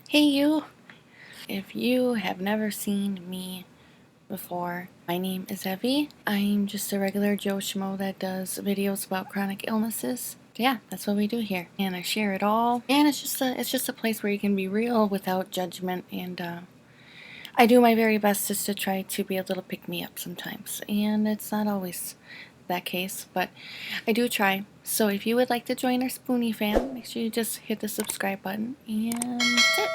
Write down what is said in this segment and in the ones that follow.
Hey you! If you have never seen me before, my name is Evie. I'm just a regular Joe Schmo that does videos about chronic illnesses. Yeah, that's what we do here. And I share it all. And it's just a place where you can be real without judgment. And I do my very best just to try to be a little pick-me-up sometimes. And it's not always that case, but I do try. So if you would like to join our Spoonie fam, make sure you just hit the subscribe button. And that's it.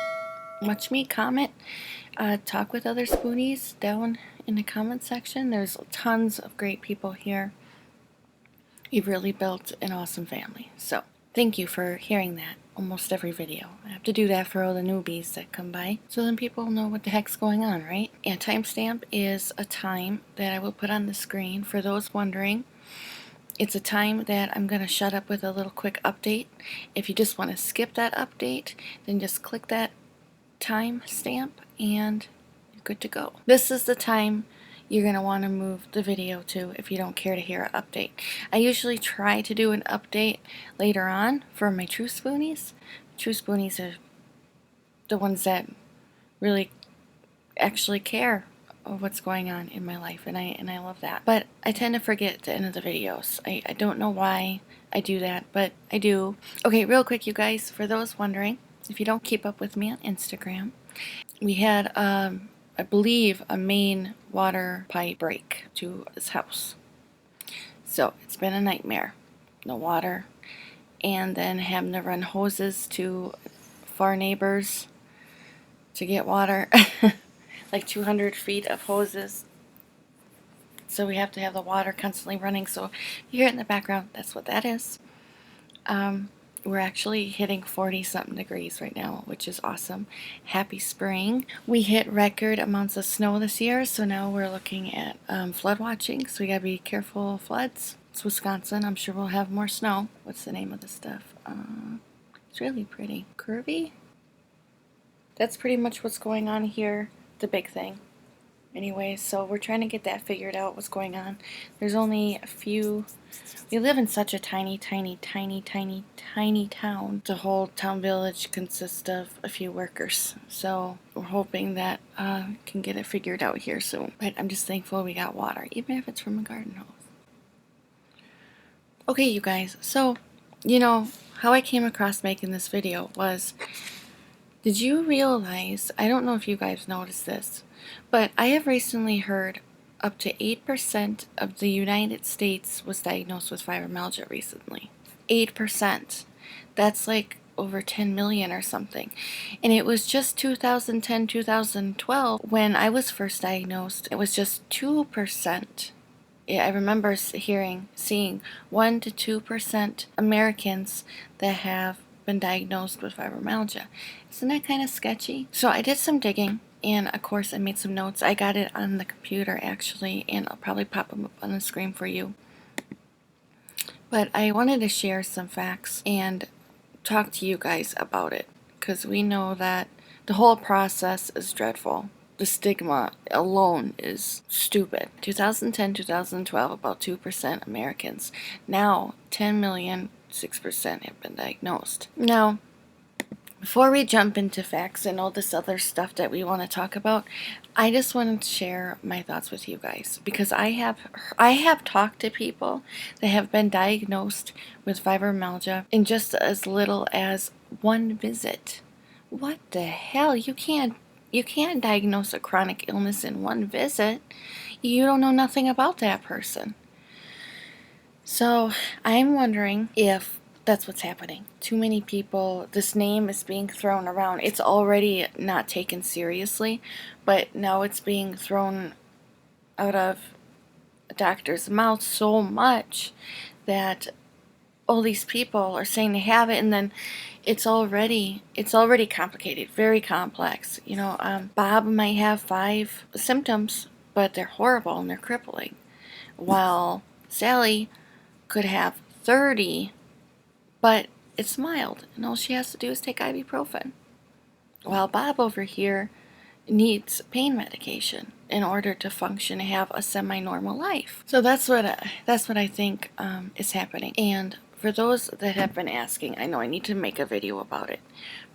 Watch me comment, talk with other spoonies down in the comment section. There's tons of great people here. You've really built an awesome family. So thank you for hearing that almost every video. I have to do that for all the newbies that come by, so then people know what the heck's going on, right? And timestamp is a time that I will put on the screen for those wondering. It's a time that I'm going to shut up with a little quick update. If you just want to skip that update, then just click that time stamp and you're good to go. This is the time you're going to want to move the video to if you don't care to hear an update. I usually try to do an update later on for my true spoonies. True spoonies are the ones that really actually care of what's going on in my life, and I love that. But I tend to forget at the end of the videos. I don't know why I do that, but I do. Okay, real quick, you guys, for those wondering, if you don't keep up with me on Instagram, we had, I believe, a main water pipe break to his house. So it's been a nightmare. No water. And then having to run hoses to far neighbors to get water. Like 200 feet of hoses. So we have to have the water constantly running. So you hear it in the background, that's what that is. We're actually hitting 40-something degrees right now, which is awesome. Happy spring. We hit record amounts of snow this year, so now we're looking at flood watching, so we gotta be careful of floods. It's Wisconsin. I'm sure we'll have more snow. What's the name of the stuff? It's really pretty. Curvy? That's pretty much what's going on here. The big thing. Anyway, so we're trying to get that figured out, what's going on. There's only a few. We live in such a tiny town. The whole town village consists of a few workers. So we're hoping that can get it figured out here soon. But I'm just thankful we got water, even if it's from a garden hose. Okay, you guys, so, you know, how I came across making this video was, did you realize, I don't know if you guys noticed this, but I have recently heard up to 8% of the United States was diagnosed with fibromyalgia recently. 8%. That's like over 10 million or something. And it was just 2010, 2012 when I was first diagnosed. It was just 2%. I remember seeing 1 to 2% Americans that have been diagnosed with fibromyalgia. Isn't that kind of sketchy? So I did some digging, and of course I made some notes. I got it on the computer actually, and I'll probably pop them up on the screen for you. But I wanted to share some facts and talk to you guys about it, because we know that the whole process is dreadful. The stigma alone is stupid. 2010, 2012, about 2% Americans. Now, 10 million, 6% have been diagnosed. Now, before we jump into facts and all this other stuff that we want to talk about, I just wanted to share my thoughts with you guys, because I have talked to people that have been diagnosed with fibromyalgia in just as little as one visit. What the hell? You can't diagnose a chronic illness in one visit. You don't know nothing about that person. So I'm wondering if that's what's happening. Too many people, this name is being thrown around. It's already not taken seriously, but now it's being thrown out of a doctor's mouth so much that all these people are saying they have it, and then it's already complicated, very complex. You know, Bob might have 5 symptoms, but they're horrible and they're crippling, while Sally could have 30, but it's mild, and all she has to do is take ibuprofen, while Bob over here needs pain medication in order to function and have a semi-normal life. So that's what I think is happening. And for those that have been asking, I know I need to make a video about it,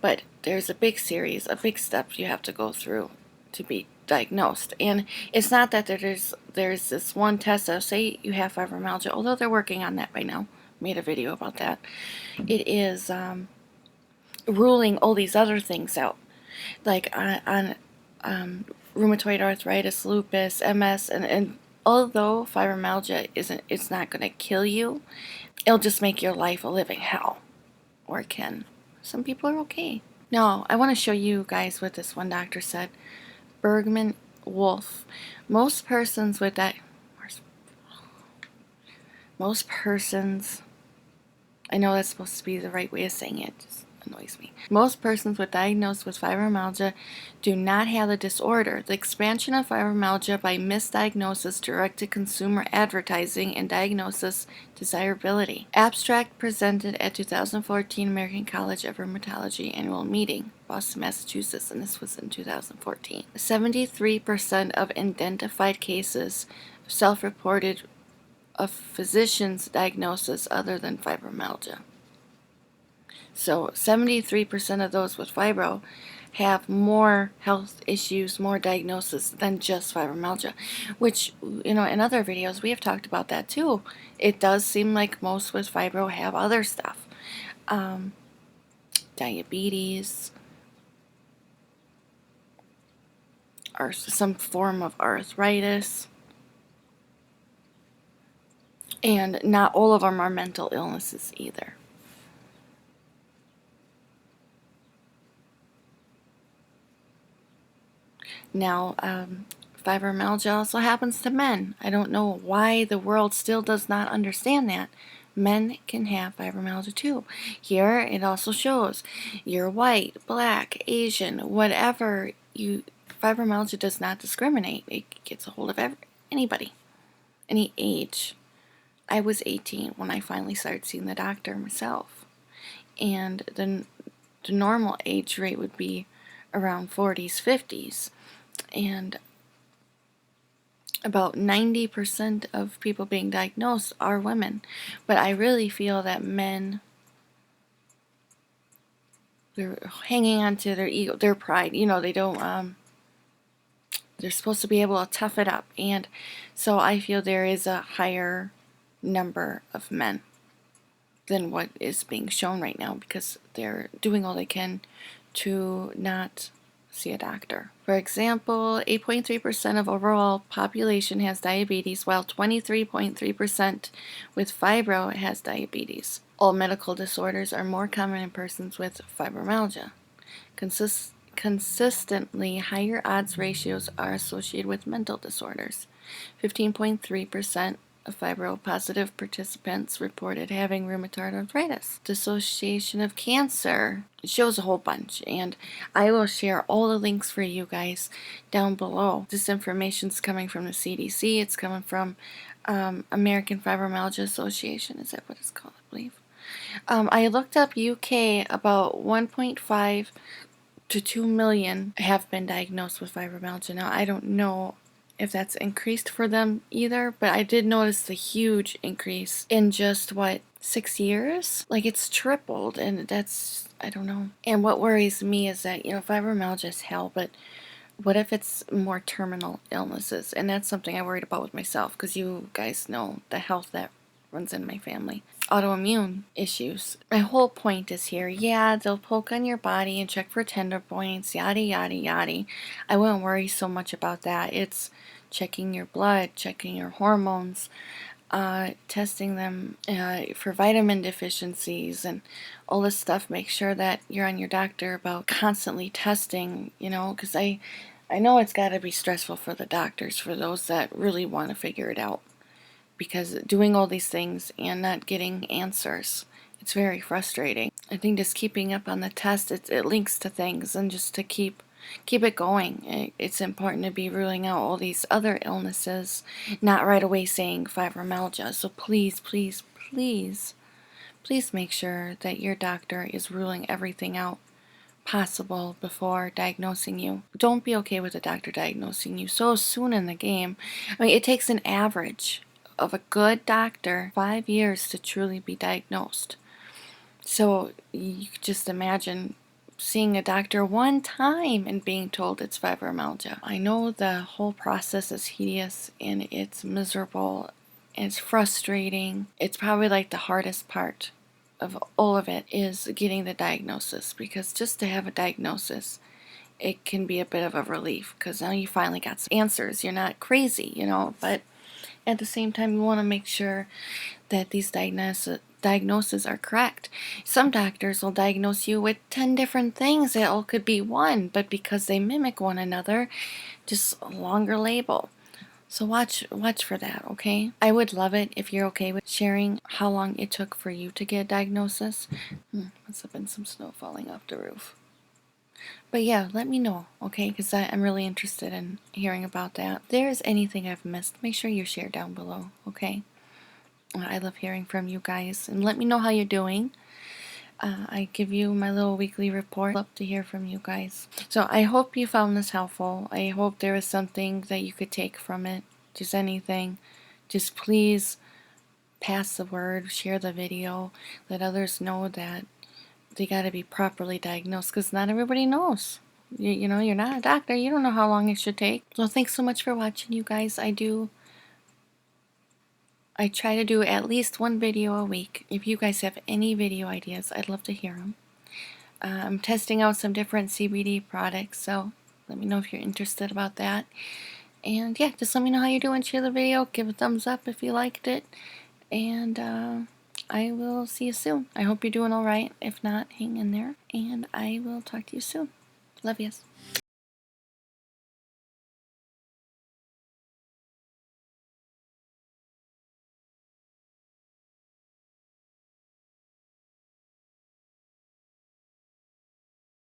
but there's a big series, a big steps you have to go through to be diagnosed. And it's not that there's this one test that'll say you have fibromyalgia, although they're working on that by now. Made a video about that. It is ruling all these other things out, like on rheumatoid arthritis, lupus, MS, and although fibromyalgia it's not going to kill you, it'll just make your life a living hell, or it can. Some people are okay. Now, I want to show you guys what this one doctor said. Bergman Wolf. Most persons with that, most persons, I know that's supposed to be the right way of saying it, just annoys me. Most persons with diagnosed with fibromyalgia do not have the disorder. The expansion of fibromyalgia by misdiagnosis, direct-to-consumer advertising, and diagnosis desirability. Abstract presented at 2014 American College of Rheumatology annual meeting, Boston, Massachusetts, and this was in 2014. 73% of identified cases self-reported of physician's diagnosis other than fibromyalgia. So 73% of those with fibro have more health issues, more diagnosis than just fibromyalgia, which, you know, in other videos we have talked about that too. It does seem like most with fibro have other stuff. Diabetes, or some form of arthritis. And not all of them are mental illnesses either. Now, fibromyalgia also happens to men. I don't know why the world still does not understand that. Men can have fibromyalgia too. Here it also shows you're white, black, Asian, whatever you. Fibromyalgia does not discriminate. It gets a hold of anybody, any age. I was 18 when I finally started seeing the doctor myself, and the normal age rate would be around 40s, 50s, and about 90% of people being diagnosed are women. But I really feel that men, they're hanging on to their ego, their pride. You know, they don't, they're supposed to be able to tough it up, and so I feel there is a higher number of men than what is being shown right now, because they're doing all they can to not see a doctor. For example, 8.3% of overall population has diabetes, while 23.3% with fibro has diabetes. All medical disorders are more common in persons with fibromyalgia. Consistently higher odds ratios are associated with mental disorders. 15.3% of fibro-positive participants reported having rheumatoid arthritis. Dissociation of cancer. It shows a whole bunch, and I will share all the links for you guys down below. This information is coming from the CDC. It's coming from American Fibromyalgia Association. Is that what it's called, I believe? I looked up UK, about 1.5 to 2 million have been diagnosed with fibromyalgia. Now, I don't know if that's increased for them either, but I did notice the huge increase in just, 6 years? Like, it's tripled, and that's, I don't know. And what worries me is that, you know, fibromyalgia is hell, but what if it's more terminal illnesses? And that's something I worried about with myself, because you guys know the health that runs in my family. Autoimmune issues. My whole point is here, yeah, they'll poke on your body and check for tender points, yada, yada, yada. I wouldn't worry so much about that. It's checking your blood, checking your hormones, testing them for vitamin deficiencies and all this stuff. Make sure that you're on your doctor about constantly testing, you know, because I know it's got to be stressful for the doctors, for those that really want to figure it out. Because doing all these things and not getting answers, it's very frustrating. I think just keeping up on the test, it links to things, and just to keep it going. It's important to be ruling out all these other illnesses, not right away saying fibromyalgia. So please, please, please, please make sure that your doctor is ruling everything out possible before diagnosing you. Don't be okay with a doctor diagnosing you so soon in the game. I mean, it takes an average of a good doctor 5 years to truly be diagnosed. So you could just imagine seeing a doctor one time and being told it's fibromyalgia. I know the whole process is hideous and it's miserable and it's frustrating. It's probably like the hardest part of all of it is getting the diagnosis, because just to have a diagnosis, it can be a bit of a relief because now you finally got some answers. You're not crazy, you know, but at the same time you want to make sure that these diagnoses are correct. Some doctors will diagnose you with 10 different things. It all could be one, but because they mimic one another, just a longer label. So watch for that, okay? I would love it if you're okay with sharing how long it took for you to get a diagnosis. Must have been some snow falling off the roof. But yeah, let me know, okay? Because I'm really interested in hearing about that. If there's anything I've missed, make sure you share down below, okay? I love hearing from you guys, and let me know how you're doing. I give you my little weekly report. Love to hear from you guys. So I hope you found this helpful. I hope there was something that you could take from it. Just anything. Just please pass the word, share the video, let others know that they got to be properly diagnosed, because not everybody knows. You know, you're not a doctor. You don't know how long it should take. So thanks so much for watching, you guys. I try to do at least one video a week. If you guys have any video ideas, I'd love to hear them. I'm testing out some different CBD products, so let me know if you're interested about that. And yeah, just let me know how you're doing. Share the video. Give a thumbs up if you liked it. And I will see you soon. I hope you're doing alright. If not, hang in there. And I will talk to you soon. Love yous.